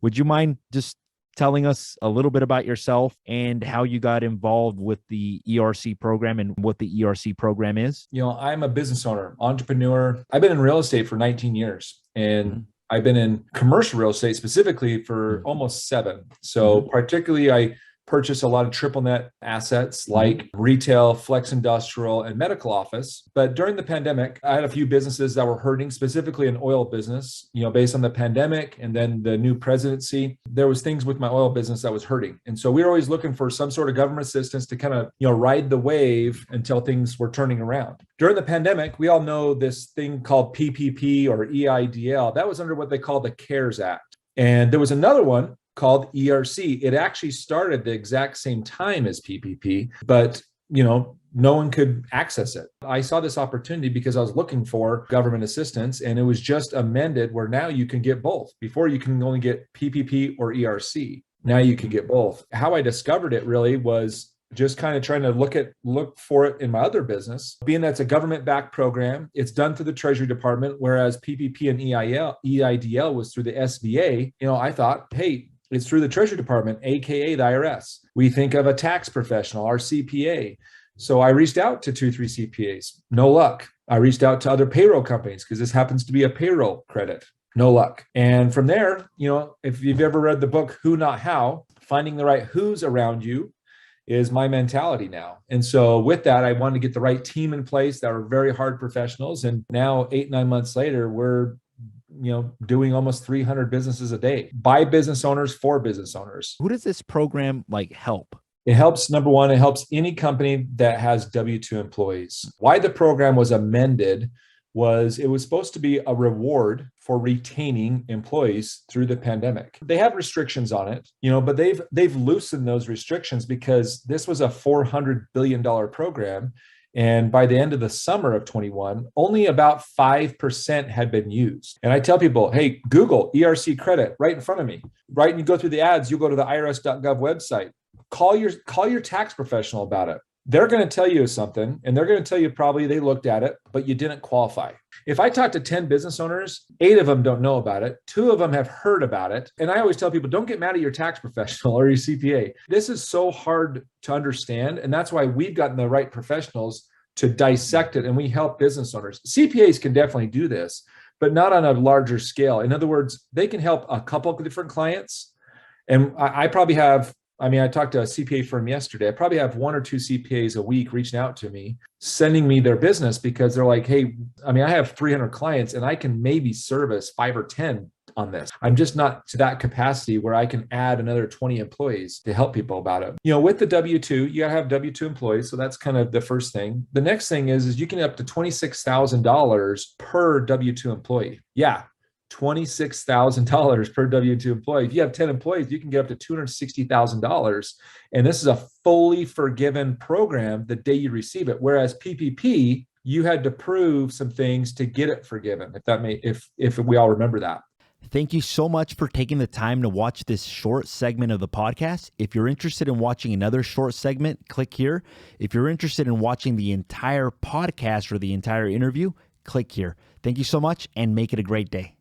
Would you mind just telling us a little bit about yourself and how you got involved with the ERC program and what the ERC program is? I'm a business owner, entrepreneur. I've been in real estate for 19 years and I've been in commercial real estate specifically for almost 7. So particularly I purchased a lot of triple net assets like retail, flex industrial, and medical office. But during the pandemic, I had a few businesses that were hurting, specifically an oil business, based on the pandemic and then the new presidency. There was things with my oil business that was hurting. And so we were always looking for some sort of government assistance to kind of, ride the wave until things were turning around. During the pandemic, we all know this thing called PPP or EIDL. That was under what they call the CARES Act. And there was another one called ERC. It actually started the exact same time as PPP, but no one could access it. I saw this opportunity because I was looking for government assistance, and it was just amended where now you can get both. Before you can only get PPP or ERC. Now you can get both. How I discovered it really was just kind of trying to look for it in my other business. Being that's a government-backed program, it's done through the Treasury Department, whereas PPP and EIDL was through the SBA. I thought, hey, it's through the Treasury Department, AKA the IRS. We think of a tax professional, our CPA. So I reached out to 2-3 CPAs. No luck. I reached out to other payroll companies because this happens to be a payroll credit. No luck. And from there, if you've ever read the book, Who Not How, finding the right who's around you is my mentality now. And so with that, I wanted to get the right team in place that were very hard professionals. And now 8-9 months later, we're doing almost 300 businesses a day by business owners for business owners. Who does this program help? It helps, number one, it helps any company that has W-2 employees. Why the program was amended was it was supposed to be a reward for retaining employees through the pandemic. They have restrictions on it, but they've loosened those restrictions because this was a $400 billion program. And by the end of the summer of 21, only about 5% had been used. And I tell people, hey, Google ERC Credit right in front of me. Right, and you go through the ads, you go to the irs.gov website. Call your tax professional about it. They're going to tell you something, and they're going to tell you probably they looked at it, but you didn't qualify. If I talk to 10 business owners, 8 of them don't know about it. 2 of them have heard about it. And I always tell people, don't get mad at your tax professional or your CPA. This is so hard to understand. And that's why we've gotten the right professionals to dissect it. And we help business owners. CPAs can definitely do this, but not on a larger scale. In other words, they can help a couple of different clients. And I probably have, I talked to a CPA firm yesterday. I probably have 1 or 2 CPAs a week reaching out to me, sending me their business because they're like, hey, I have 300 clients and I can maybe service 5 or 10 on this. I'm just not to that capacity where I can add another 20 employees to help people about it. With the W-2, you gotta have W-2 employees. So that's kind of the first thing. The next thing is you can get up to $26,000 per W-2 employee. Yeah. $26,000 per W-2 employee. If you have 10 employees, you can get up to $260,000. And this is a fully forgiven program the day you receive it. Whereas PPP, you had to prove some things to get it forgiven. If we all remember that. Thank you so much for taking the time to watch this short segment of the podcast. If you're interested in watching another short segment, click here. If you're interested in watching the entire podcast or the entire interview, click here. Thank you so much and make it a great day.